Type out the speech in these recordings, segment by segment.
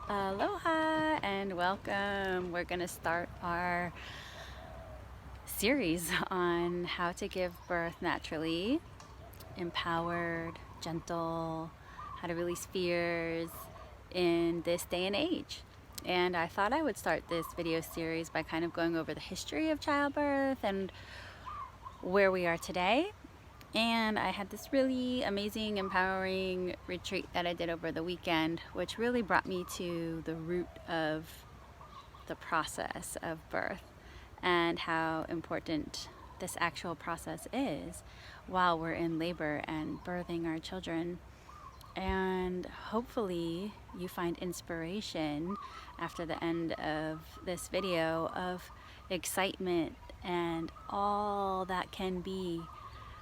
Aloha and welcome. We're going to start our series on how to give birth naturally, empowered, gentle, how to release fears in this day and age. And I thought I would start this video series by kind of going over the history of childbirth and where we are today. And I had this really amazing, empowering retreat that I did over the weekend, which really brought me to the root of the process of birth and how important this actual process is while we're in labor and birthing our children. And hopefully you find inspiration after the end of this video of excitement and all that can be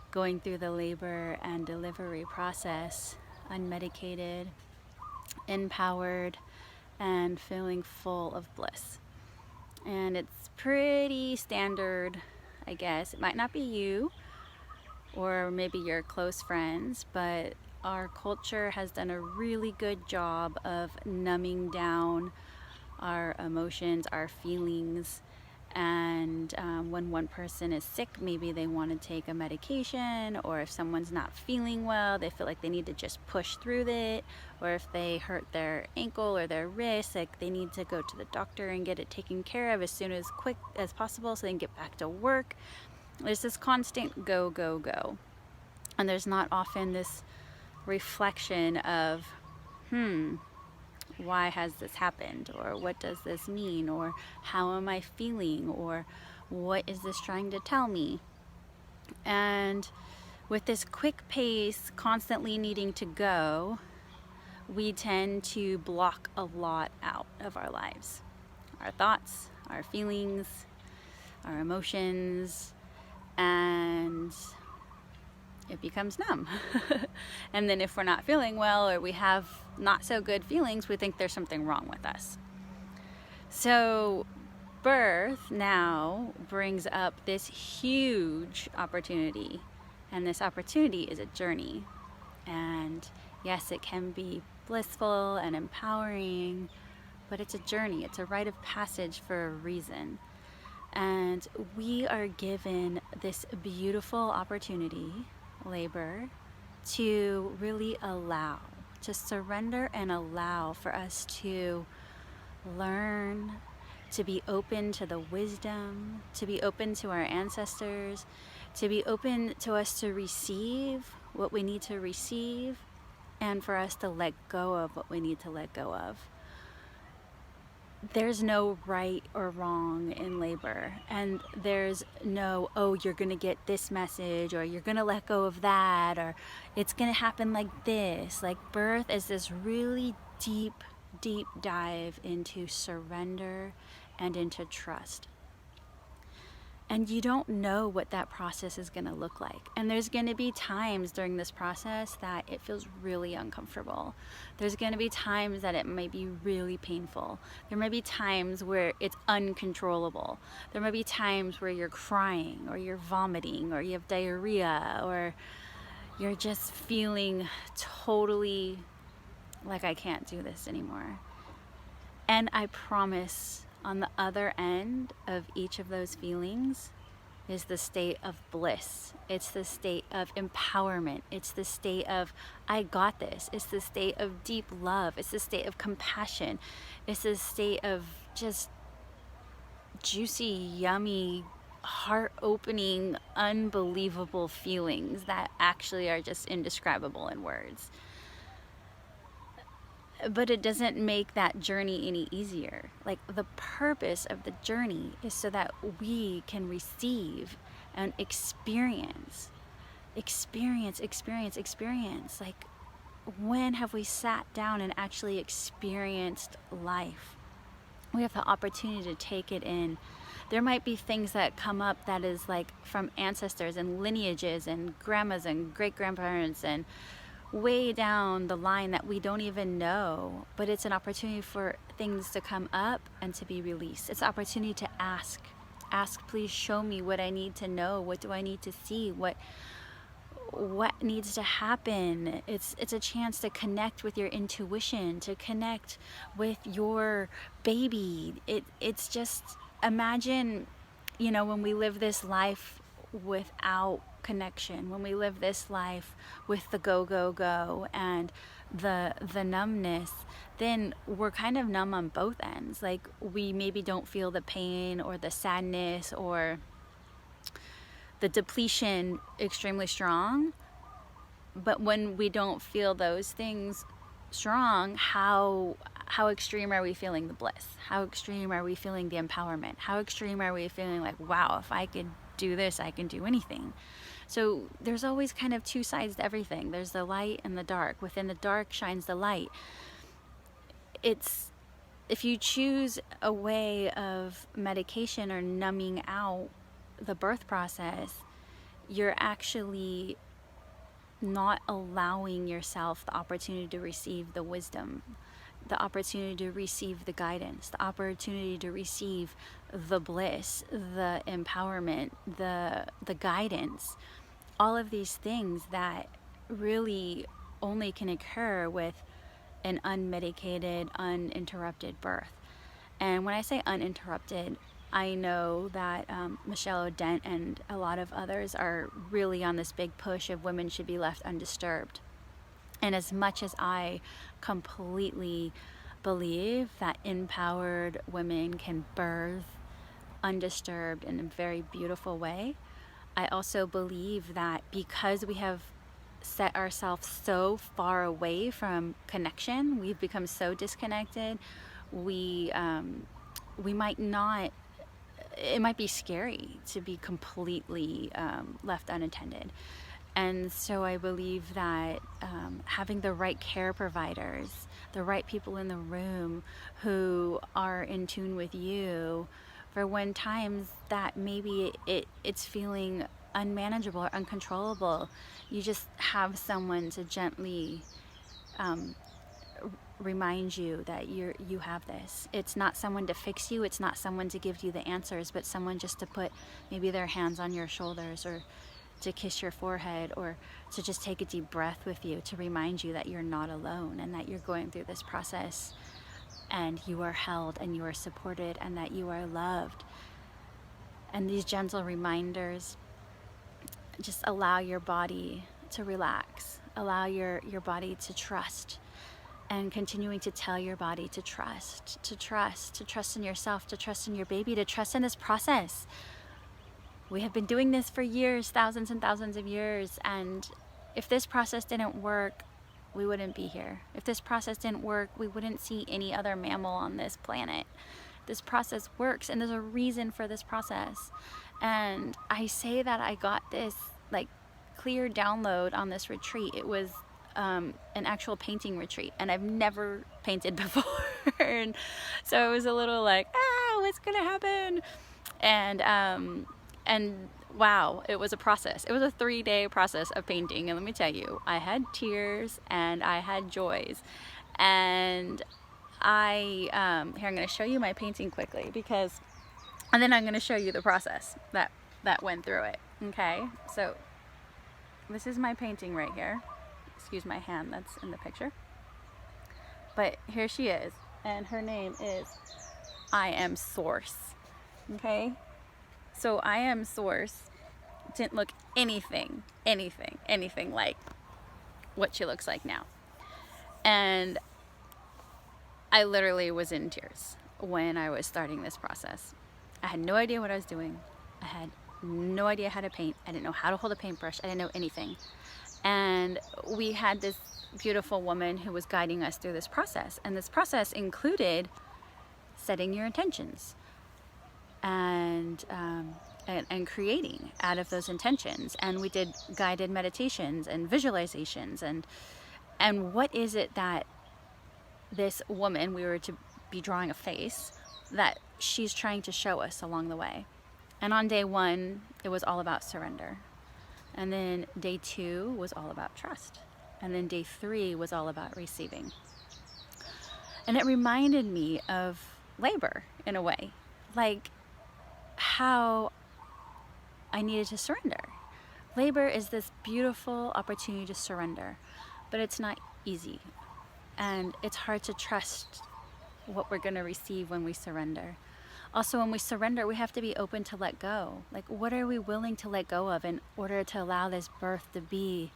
going through the labor and delivery process, unmedicated, empowered, and feeling full of bliss. And it's pretty standard, I guess. It might not be you or maybe your close friends, but our culture has done a really good job of numbing down our emotions, our feelings. And when one person is sick, maybe they want to take a medication, or if someone's not feeling well, they feel like they need to just push through it, or if they hurt their ankle or their wrist, like they need to go to the doctor and get it taken care of as soon as quick as possible so they can get back to work. There's this constant go, go, go. And there's not often this reflection of, why has this happened, or what does this mean, or how am I feeling, or what is this trying to tell me? And with this quick pace, constantly needing to go, we tend to block a lot out of our lives. Our thoughts, our feelings, our emotions, and it becomes numb. And then if we're not feeling well or we have not so good feelings, we think there's something wrong with us. So birth now brings up this huge opportunity, and this opportunity is a journey. And yes, it can be blissful and empowering, but it's a journey. It's a rite of passage for a reason. And we are given this beautiful opportunity, labor, to really allow, to surrender and allow for us to learn, to be open to the wisdom, to be open to our ancestors, to be open to us to receive what we need to receive, and for us to let go of what we need to let go of. There's no right or wrong in labor, and there's no, oh, you're gonna get this message, or you're gonna let go of that, or it's gonna happen like this. Like, birth is this really deep dive into surrender and into trust. And you don't know what that process is going to look like. And there's going to be times during this process that it feels really uncomfortable. There's going to be times that it might be really painful. There may be times where it's uncontrollable. There may be times where you're crying, or you're vomiting, or you have diarrhea, or you're just feeling totally like, I can't do this anymore. And I promise, on the other end of each of those feelings is the state of bliss. It's the state of empowerment. It's the state of, I got this. It's the state of deep love. It's the state of compassion. It's the state of just juicy, yummy, heart-opening, unbelievable feelings that actually are just indescribable in words. But it doesn't make that journey any easier. Like, the purpose of the journey is so that we can receive and experience. Like, when have we sat down and actually experienced life? We have the opportunity to take it in. There might be things that come up that is like from ancestors and lineages and grandmas and great-grandparents and way down the line that we don't even know, but it's an opportunity for things to come up and to be released. It's an opportunity to ask, please show me what I need to know. What do I need to see? what needs to happen. It's a chance to connect with your intuition, to connect with your baby. It's just, imagine, when we live this life without connection, when we live this life with the go, go, go and the numbness, then we're kind of numb on both ends. Like, we maybe don't feel the pain or the sadness or the depletion extremely strong, but when we don't feel those things strong, how extreme are we feeling the bliss? How extreme are we feeling the empowerment? How extreme are we feeling like, wow, if I could do this, I can do anything? So there's always kind of two sides to everything. There's the light and the dark. Within the dark shines the light. It's, if you choose a way of medication or numbing out the birth process, you're actually not allowing yourself the opportunity to receive the wisdom, the opportunity to receive the guidance, the opportunity to receive the bliss, the empowerment, the guidance, all of these things that really only can occur with an unmedicated, uninterrupted birth. And when I say uninterrupted, I know that Michelle O'Dent and a lot of others are really on this big push of women should be left undisturbed. And as much as I completely believe that empowered women can birth undisturbed in a very beautiful way, I also believe that because we have set ourselves so far away from connection, we've become so disconnected, we might not, it might be scary to be completely left unattended. And so I believe that having the right care providers, the right people in the room who are in tune with you for when times that maybe it's feeling unmanageable or uncontrollable, you just have someone to gently remind you that you have this. It's not someone to fix you, it's not someone to give you the answers, but someone just to put maybe their hands on your shoulders, or to kiss your forehead, or to just take a deep breath with you to remind you that you're not alone and that you're going through this process and you are held and you are supported and that you are loved. And these gentle reminders just allow your body to relax, allow your body to trust, and continuing to tell your body to trust in yourself, to trust in your baby, to trust in this process. We have been doing this for years, thousands and thousands of years, and if this process didn't work, we wouldn't be here. If this process didn't work, we wouldn't see any other mammal on this planet. This process works, and there's a reason for this process. And I say that I got this like clear download on this retreat. It was an actual painting retreat, and I've never painted before. And so it was a little like, what's gonna happen? And wow, it was a process. It was a 3-day process of painting, and let me tell you, I had tears and I had joys. And here, I'm going to show you my painting quickly, and then I'm going to show you the process that went through it. Okay, so this is my painting right here. Excuse my hand that's in the picture. But here she is, and her name is I Am Source. Okay, so I Am Source didn't look anything like what she looks like now. And I literally was in tears when I was starting this process. I had no idea what I was doing. I had no idea how to paint. I didn't know how to hold a paintbrush. I didn't know anything. And we had this beautiful woman who was guiding us through this process. And this process included setting your intentions and creating out of those intentions. And we did guided meditations and visualizations. And what is it that this woman, we were to be drawing a face, that she's trying to show us along the way? And on day 1, it was all about surrender. And then day 2 was all about trust. And then day 3 was all about receiving. And it reminded me of labor in a way, like how I needed to surrender Labor is this beautiful opportunity to surrender, but it's not easy. And it's hard to trust what we're going to receive when we surrender. Also, when we surrender, we have to be open to let go. Like, what are we willing to let go of in order to allow this birth to be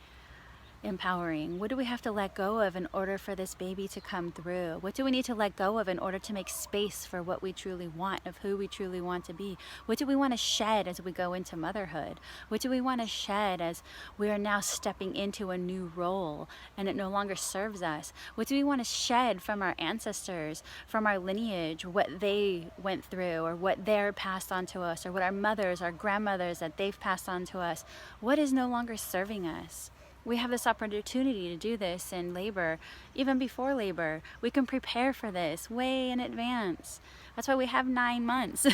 empowering? What do we have to let go of in order for this baby to come through? What do we need to let go of in order to make space for what we truly want, of who we truly want to be? What do we want to shed as we go into motherhood? What do we want to shed as we are now stepping into a new role and it no longer serves us? What do we want to shed from our ancestors, from our lineage, what they went through or what they're passed on to us, or what our mothers, our grandmothers, that they've passed on to us? What is no longer serving us? We have this opportunity to do this in labor, even before labor. We can prepare for this way in advance. That's why we have 9 months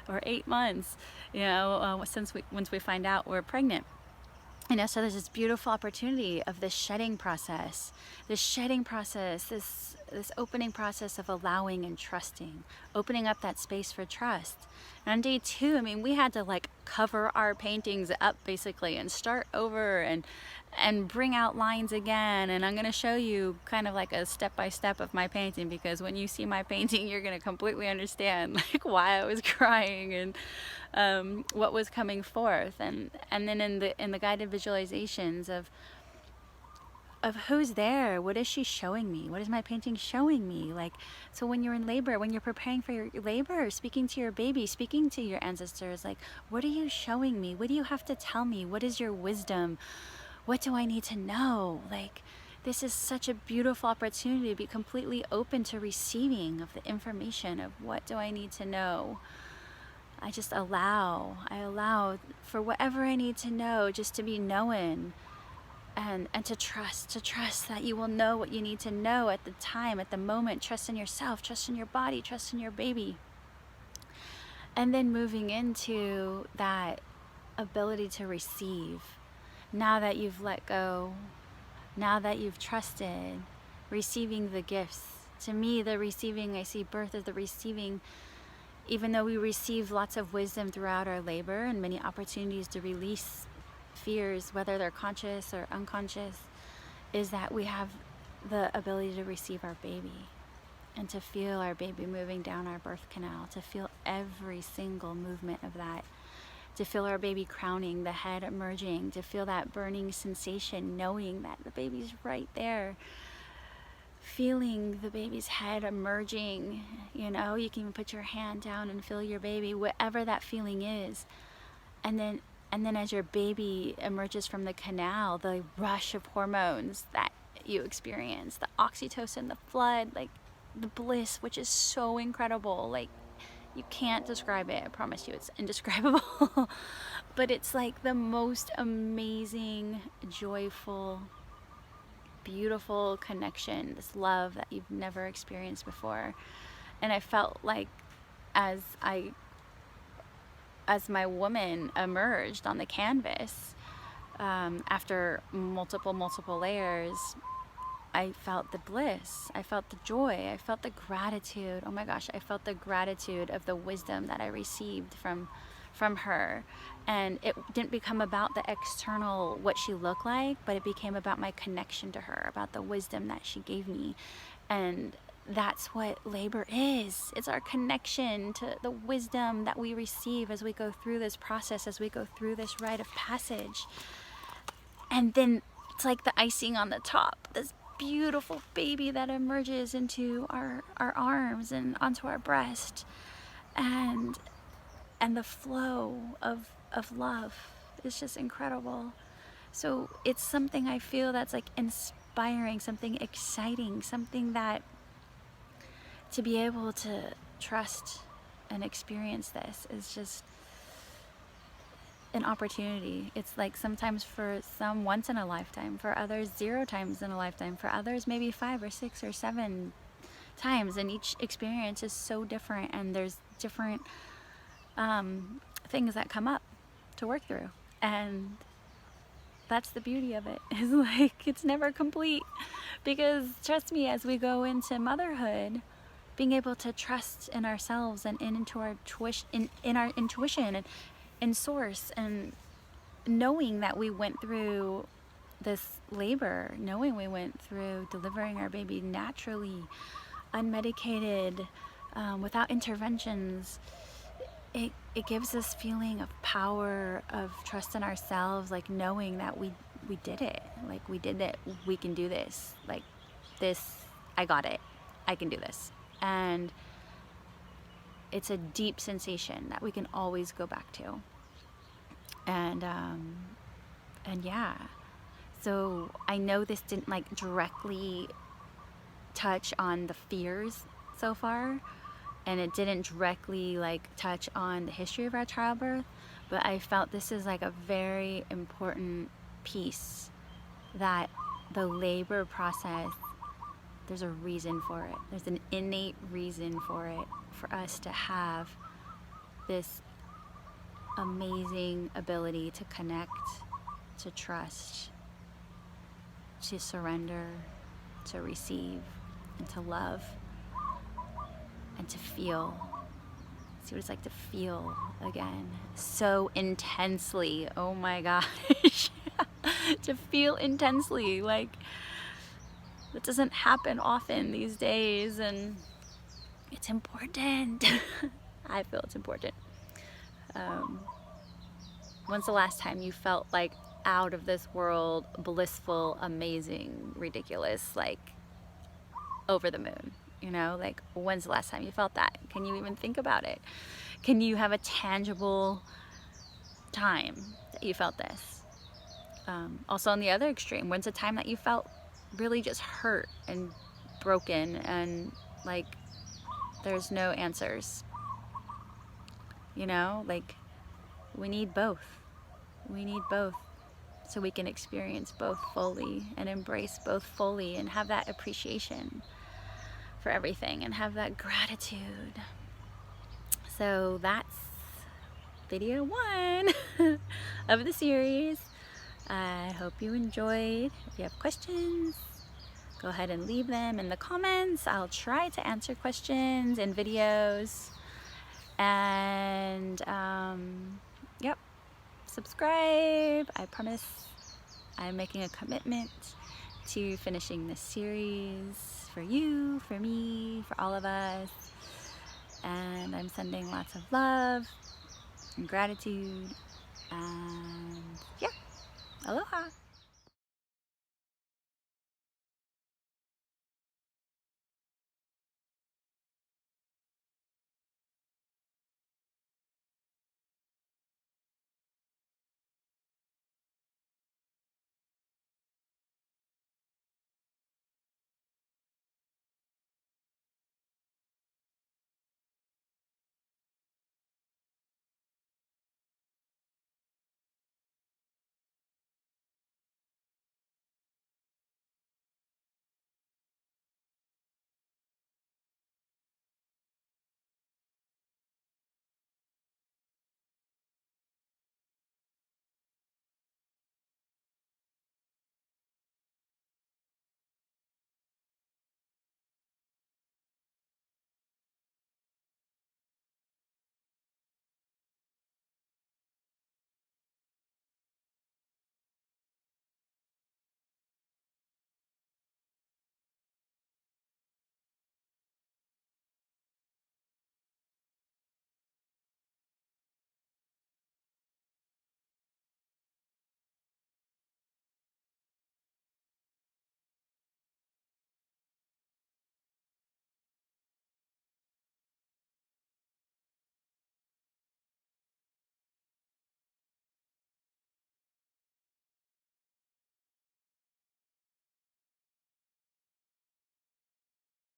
or 8 months, once we find out we're pregnant. So there's this beautiful opportunity of this shedding process, this opening process of allowing and trusting, opening up that space for trust. And on day 2, we had to cover our paintings up basically and start over and bring out lines again. And I'm going to show you kind of like a step-by-step of my painting, because when you see my painting, you're going to completely understand why I was crying and what was coming forth. And then in the guided visualizations of who's there, what is she showing me, what is my painting showing me? So when you're in labor, when you're preparing for your labor, speaking to your baby, speaking to your ancestors, what are you showing me? What do you have to tell me? What is your wisdom? What do I need to know? This is such a beautiful opportunity to be completely open to receiving of the information of what do I need to know. I allow for whatever I need to know, just to be known. And to trust that you will know what you need to know at the time, at the moment. Trust in yourself, trust in your body, trust in your baby. And then moving into that ability to receive. Now that you've let go, now that you've trusted, receiving the gifts. To me, the receiving, I see birth as the receiving. Even though we receive lots of wisdom throughout our labor and many opportunities to release fears, whether they're conscious or unconscious, is that we have the ability to receive our baby and to feel our baby moving down our birth canal, to feel every single movement of that, to feel our baby crowning, the head emerging, to feel that burning sensation, knowing that the baby's right there, feeling the baby's head emerging. You can even put your hand down and feel your baby, whatever that feeling is. And then as your baby emerges from the canal, the rush of hormones that you experience, the oxytocin, the flood, the bliss, which is so incredible. You can't describe it. I promise you, it's indescribable. But it's the most amazing, joyful, beautiful connection, this love that you've never experienced before. And I felt as my woman emerged on the canvas, after multiple layers, I felt the bliss, I felt the joy, I felt the gratitude. Oh my gosh, I felt the gratitude of the wisdom that I received from her. And it didn't become about the external, what she looked like, but it became about my connection to her, about the wisdom that she gave me. And that's what labor is. It's our connection to the wisdom that we receive as we go through this process, as we go through this rite of passage. And then it's like the icing on the top, this beautiful baby that emerges into our arms and onto our breast. And the flow of love is just incredible. So it's something I feel that's inspiring, something exciting, something that to be able to trust and experience this is just an opportunity. It's sometimes for some once in a lifetime, for others 0 times in a lifetime, for others maybe 5 or 6 or 7 times. And each experience is so different, and there's different things that come up to work through. And that's the beauty of it, is it's never complete. Because trust me, as we go into motherhood, being able to trust in ourselves and into our in our intuition and in source, and knowing that we went through this labor, knowing we went through delivering our baby naturally, unmedicated, without interventions, it gives this feeling of power, of trust in ourselves, like knowing that we did it, like we did it, we can do this, like this, I got it, I can do this. And it's a deep sensation that we can always go back to. And yeah, so I know this didn't like directly touch on the fears so far, and it didn't directly like touch on the history of our childbirth, but I felt this is like a very important piece, that the labor process, there's a reason for it. There's an innate reason for it, for us to have this amazing ability to connect, to trust, to surrender, to receive, and to love, and to feel. See what it's like to feel again so intensely. Oh my gosh. To feel intensely, like that doesn't happen often these days, and it's important. I feel it's important. When's the last time you felt like out of this world, blissful, amazing, ridiculous, like over the moon? You know, like when's the last time you felt that? Can you even think about it? Can you have a tangible time that you felt this? Also on the other extreme, when's the time that you felt really just hurt and broken and like there's no answers? You know, like we need both. We need both so we can experience both fully and embrace both fully and have that appreciation for everything and have that gratitude. So that's video 1 of the series. I hope you enjoyed. If you have questions, go ahead and leave them in the comments. I'll try to answer questions in videos. And yep, subscribe. I promise I'm making a commitment to finishing this series for you, for me, for all of us. And I'm sending lots of love and gratitude. And yeah, aloha.